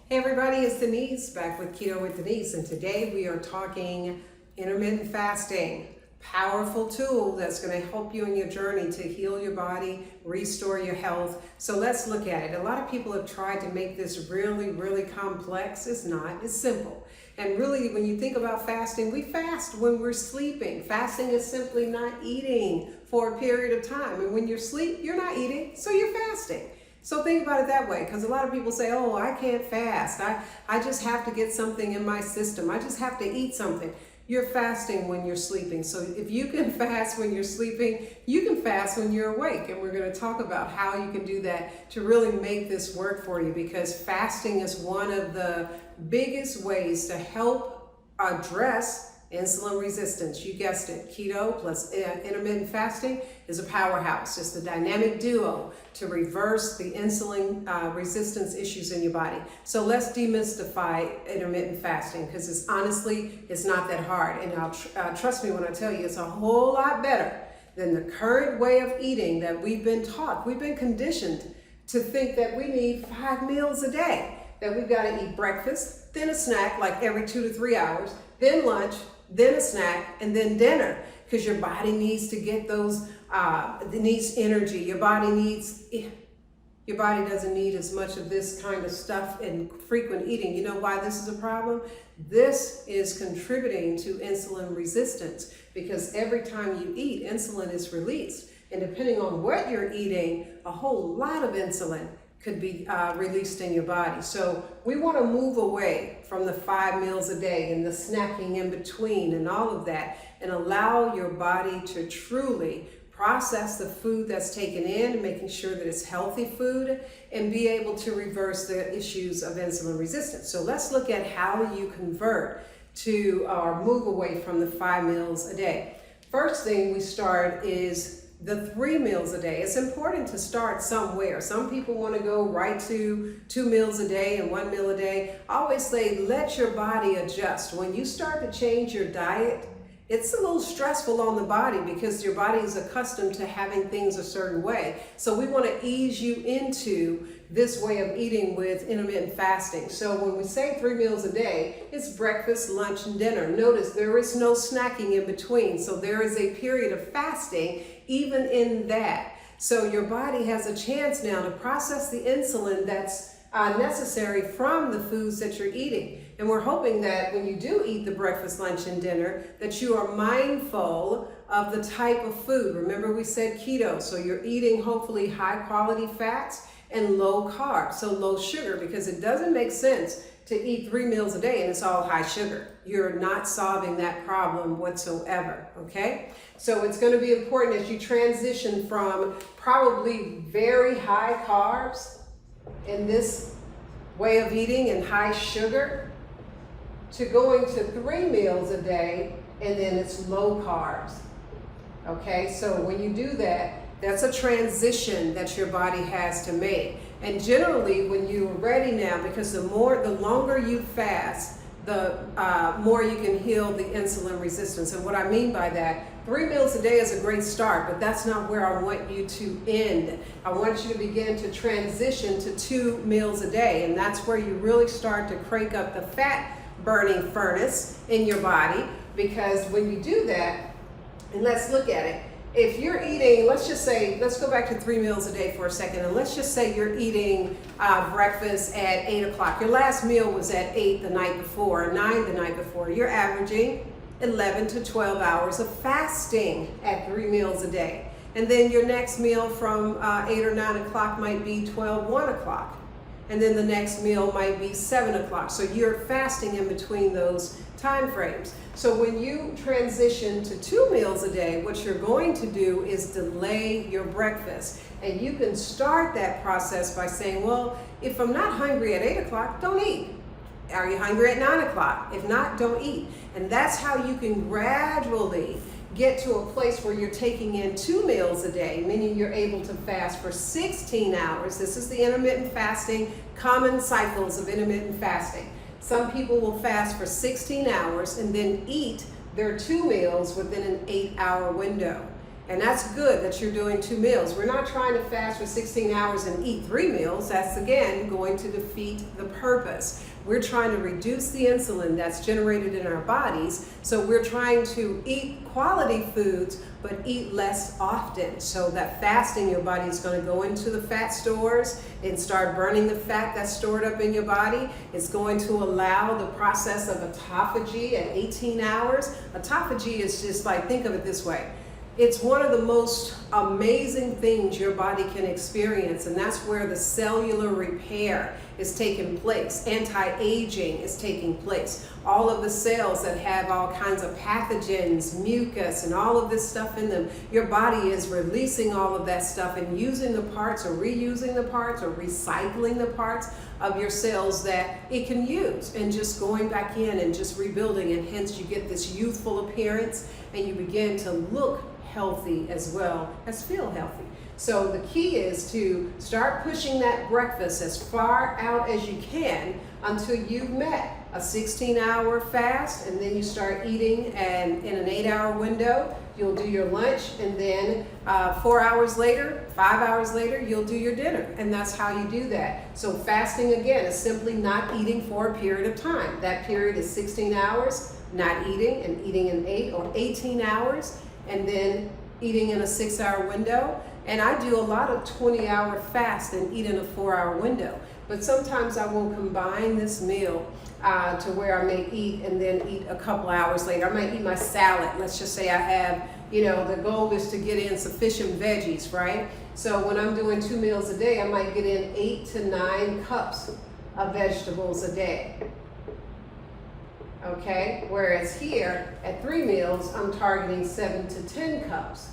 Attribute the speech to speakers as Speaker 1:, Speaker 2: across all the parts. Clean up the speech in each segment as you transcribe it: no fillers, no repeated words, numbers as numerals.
Speaker 1: Hey everybody, it's Denise back with Keto with Denise, and today we are talking intermittent fasting. Powerful tool that's going to help you in your journey to heal your body, restore your health. So let's look at it. A lot of people have tried to make this really complex. It's not, it's simple. And really, when you think about fasting, we fast when we're sleeping. Fasting is simply not eating for a period of time. And when you're asleep, you're not eating, so you're fasting. So think about it that way, because a lot of people say, oh, I can't fast. I just have to get something in my system. I just have to eat something. You're fasting when you're sleeping. So if you can fast when you're sleeping, you can fast when you're awake. And we're going to talk about how you can do that to really make this work for you, because fasting is one of the biggest ways to help address insulin resistance. You guessed it. Keto plus intermittent fasting is a powerhouse. It's the dynamic duo to reverse the insulin resistance issues in your body. So let's demystify intermittent fasting, because it's not that hard. And trust me when I tell you, it's a whole lot better than the current way of eating that we've been taught. We've been conditioned to think that we need 5 meals a day, that we've got to eat breakfast, then a snack like every 2 to 3 hours, then lunch, then a snack, and then dinner, because your body needs to get those, it needs energy. Your body doesn't need as much of this kind of stuff and frequent eating. You know why this is a problem? This is contributing to insulin resistance, because every time you eat, insulin is released. And depending on what you're eating, a whole lot of insulin could be released in your body. So we want to move away from the 5 meals a day and the snacking in between and all of that, and allow your body to truly process the food that's taken in, making sure that it's healthy food, and be able to reverse the issues of insulin resistance. So let's look at how you convert to or move away from the 5 meals a day. First thing we start is the 3 meals a day. It's important to start somewhere. Some people want to go right to 2 meals a day and 1 meal a day. I always say, let your body adjust. When you start to change your diet, it's a little stressful on the body, because your body is accustomed to having things a certain way. So we want to ease you into this way of eating with intermittent fasting. So when we say 3 meals a day, it's breakfast, lunch, and dinner. Notice there is no snacking in between. So there is a period of fasting even in that. So your body has a chance now to process the insulin that's necessary from the foods that you're eating. And we're hoping that when you do eat the breakfast, lunch, and dinner, that you are mindful of the type of food. Remember, we said keto, so you're eating hopefully high quality fats and low carbs, so low sugar, because it doesn't make sense to eat 3 meals a day and it's all high sugar. You're not solving that problem whatsoever, okay? So it's going to be important as you transition from probably very high carbs in this way of eating and high sugar to going to 3 meals a day, and then it's low carbs. Okay, so when you do that, that's a transition that your body has to make. And generally, when you're ready now, because the longer you fast, the more you can heal the insulin resistance. And what I mean by that, 3 meals a day is a great start, but that's not where I want you to end. I want you to begin to transition to 2 meals a day, and that's where you really start to crank up the fat burning furnace in your body. Because when you do that, and let's look at it, if you're eating, let's go back to 3 meals a day for a second, and let's just say you're eating breakfast at 8 o'clock. Your last meal was at 8 the night before, or 9 the night before. You're averaging 11 to 12 hours of fasting at 3 meals a day. And then your next meal from 8 or 9 o'clock might be 1 o'clock. And then the next meal might be 7 o'clock. So you're fasting in between those time frames. So when you transition to 2 meals a day, what you're going to do is delay your breakfast. And you can start that process by saying, well, if I'm not hungry at 8 o'clock, don't eat. Are you hungry at 9 o'clock? If not, don't eat. And that's how you can gradually get to a place where you're taking in 2 meals a day, meaning you're able to fast for 16 hours. This is the intermittent fasting, common cycles of intermittent fasting. Some people will fast for 16 hours and then eat their 2 meals within an 8-hour window. And that's good that you're doing 2 meals. We're not trying to fast for 16 hours and eat 3 meals. That's, again, going to defeat the purpose. We're trying to reduce the insulin that's generated in our bodies. So we're trying to eat quality foods, but eat less often. So that fasting, your body is going to go into the fat stores and start burning the fat that's stored up in your body. It's going to allow the process of autophagy at 18 hours. Autophagy is just like, think of it this way. It's one of the most amazing things your body can experience, and that's where the cellular repair is taking place. Anti-aging is taking place. All of the cells that have all kinds of pathogens, mucus, and all of this stuff in them, your body is releasing all of that stuff and using the parts or reusing the parts or recycling the parts of your cells that it can use, and just going back in and just rebuilding, and hence you get this youthful appearance and you begin to look healthy as well as feel healthy. So the key is to start pushing that breakfast as far out as you can until you've met a 16-hour fast, and then you start eating, and in an 8-hour window you'll do your lunch, and then 4 hours later, 5 hours later, you'll do your dinner. And that's how you do that. So fasting, again, is simply not eating for a period of time. That period is 16 hours, not eating, and eating in 8 or 18 hours, and then eating in a 6-hour window. And I do a lot of 20-hour fast and eat in a 4-hour window. But sometimes I will combine this meal to where I may eat and then eat a couple hours later. I might eat my salad. Let's just say I have, the goal is to get in sufficient veggies, right? So when I'm doing 2 meals a day, I might get in 8 to 9 cups of vegetables a day. Okay, whereas here at 3 meals, I'm targeting 7 to 10 cups.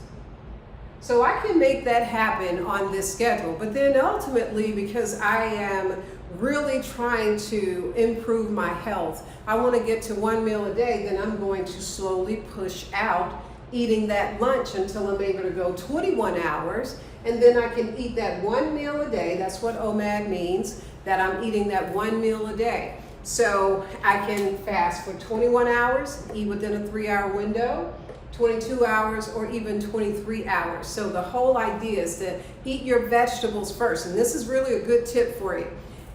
Speaker 1: So I can make that happen on this schedule, but then ultimately, because I am really trying to improve my health, I want to get to 1 meal a day, then I'm going to slowly push out eating that lunch until I'm able to go 21 hours, and then I can eat that 1 meal a day. That's what OMAD means, that I'm eating that 1 meal a day. So I can fast for 21 hours, eat within a 3-hour window, 22 hours, or even 23 hours. So the whole idea is to eat your vegetables first. And this is really a good tip for you.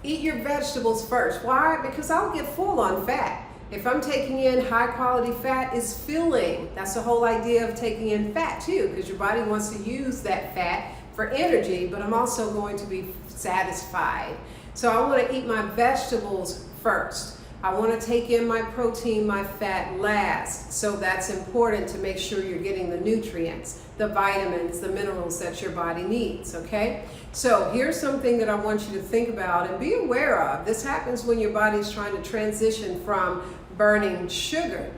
Speaker 1: Eat your vegetables first. Why? Because I'll get full on fat. If I'm taking in high quality fat, it's filling. That's the whole idea of taking in fat too, because your body wants to use that fat for energy, but I'm also going to be satisfied. So I want to eat my vegetables first. I want to take in my protein, my fat last. So that's important to make sure you're getting the nutrients, the vitamins, the minerals that your body needs, okay? So here's something that I want you to think about and be aware of. This happens when your body's trying to transition from burning sugar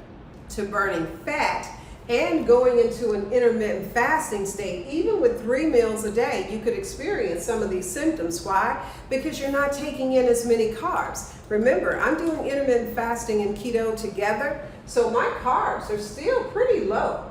Speaker 1: to burning fat and going into an intermittent fasting state. Even with 3 meals a day, you could experience some of these symptoms. Why? Because you're not taking in as many carbs. Remember, I'm doing intermittent fasting and keto together, so my carbs are still pretty low.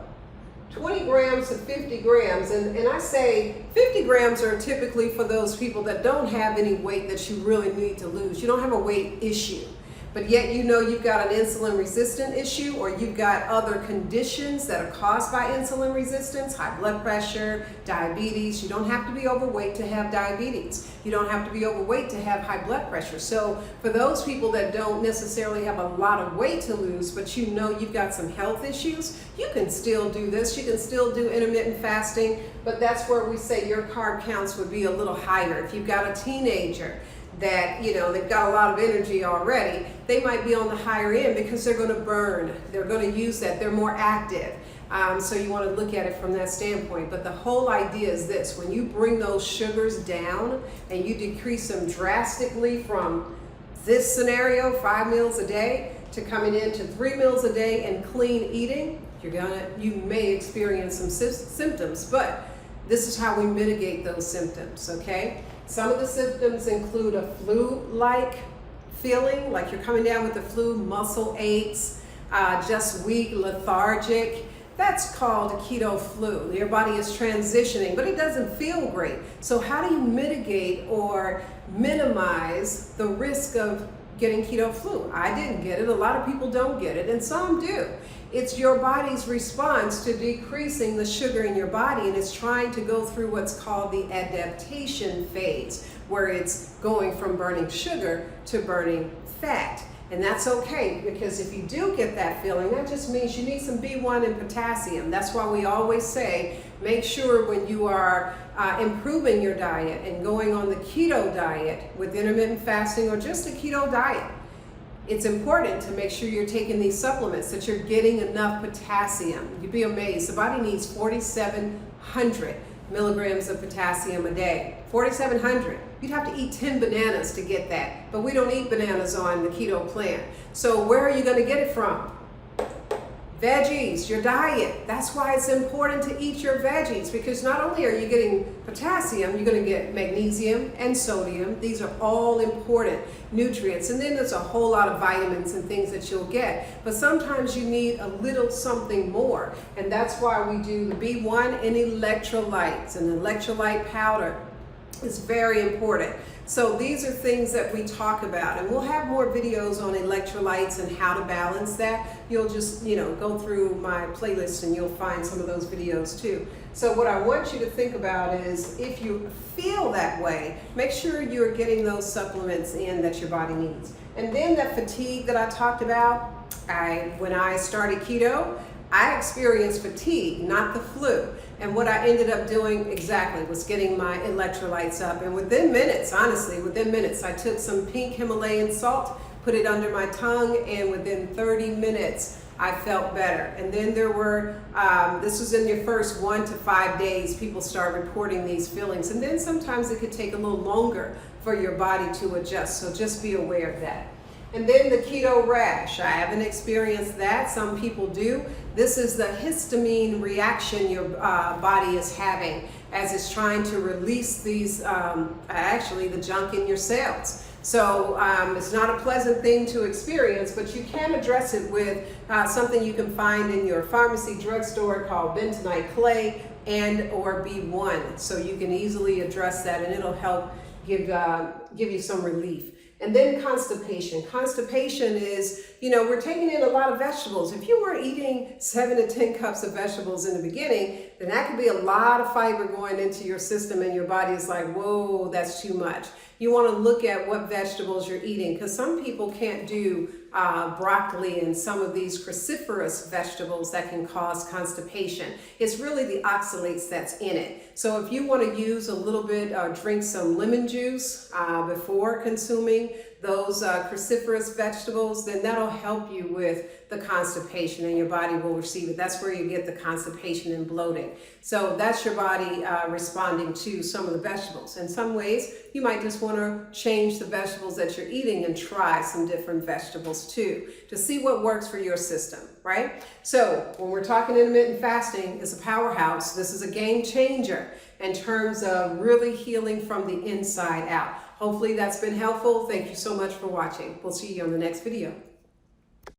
Speaker 1: 20 grams to 50 grams, and I say 50 grams are typically for those people that don't have any weight that you really need to lose. You don't have a weight issue, but yet you've got an insulin resistant issue, or you've got other conditions that are caused by insulin resistance, high blood pressure, diabetes. You don't have to be overweight to have diabetes. You don't have to be overweight to have high blood pressure. So for those people that don't necessarily have a lot of weight to lose, but you've got some health issues, you can still do this. You can still do intermittent fasting, but that's where we say your carb counts would be a little higher. If you've got a teenager that, they've got a lot of energy already, they might be on the higher end because they're going to burn. They're going to use that. They're more active. So you want to look at it from that standpoint. But the whole idea is this: when you bring those sugars down and you decrease them drastically from this scenario, 5 meals a day, to coming into 3 meals a day and clean eating, you may experience some symptoms. But this is how we mitigate those symptoms, okay? Some of the symptoms include a flu-like feeling, like you're coming down with the flu, muscle aches, just weak, lethargic. That's called a keto flu. Your body is transitioning, but it doesn't feel great. So how do you mitigate or minimize the risk of getting keto flu. I didn't get it. A lot of people don't get it, and some do. It's your body's response to decreasing the sugar in your body, and it's trying to go through what's called the adaptation phase, where it's going from burning sugar to burning fat. And that's okay, because if you do get that feeling, that just means you need some B1 and potassium. That's why we always say, make sure when you are improving your diet and going on the keto diet with intermittent fasting or just a keto diet, it's important to make sure you're taking these supplements, that you're getting enough potassium. You'd be amazed. The body needs 4,700 milligrams of potassium a day. 4,700. You'd have to eat 10 bananas to get that, but we don't eat bananas on the keto plan. So where are you going to get it from? Veggies, your diet. That's why it's important to eat your veggies, because not only are you getting potassium, you're going to get magnesium and sodium. These are all important nutrients. And then there's a whole lot of vitamins and things that you'll get. But sometimes you need a little something more. And that's why we do the B1 and electrolytes. And electrolyte powder is very important. So these are things that we talk about, and we'll have more videos on electrolytes and how to balance that. You'll just, go through my playlist and you'll find some of those videos too. So what I want you to think about is, if you feel that way, make sure you're getting those supplements in that your body needs. And then that fatigue that I talked about, when I started keto, I experienced fatigue, not the flu. And what I ended up doing exactly was getting my electrolytes up. And within minutes, honestly, I took some pink Himalayan salt, put it under my tongue, and within 30 minutes, I felt better. And then there were, this was in your first 1 to 5 days, people start reporting these feelings. And then sometimes it could take a little longer for your body to adjust. So just be aware of that. And then the keto rash. I haven't experienced that. Some people do. This is the histamine reaction your body is having as it's trying to release these, actually the junk in your cells. So it's not a pleasant thing to experience, but you can address it with something you can find in your pharmacy drugstore called bentonite clay and or B1. So you can easily address that, and it'll help give you some relief. And then constipation. Constipation is, we're taking in a lot of vegetables. If you weren't eating 7 to 10 cups of vegetables in the beginning, then that could be a lot of fiber going into your system, and your body is like, whoa, that's too much. You want to look at what vegetables you're eating, because some people can't do broccoli and some of these cruciferous vegetables that can cause constipation. It's really the oxalates that's in it. So if you want to use a little bit, drink some lemon juice before consuming those cruciferous vegetables, then that'll help you with the constipation, and your body will receive it. That's where you get the constipation and bloating. So that's your body responding to some of the vegetables. In some ways, you might just want to change the vegetables that you're eating and try some different vegetables too, to see what works for your system, right? So when we're talking intermittent fasting, it's a powerhouse. This is a game changer in terms of really healing from the inside out. Hopefully that's been helpful. Thank you so much for watching. We'll see you on the next video.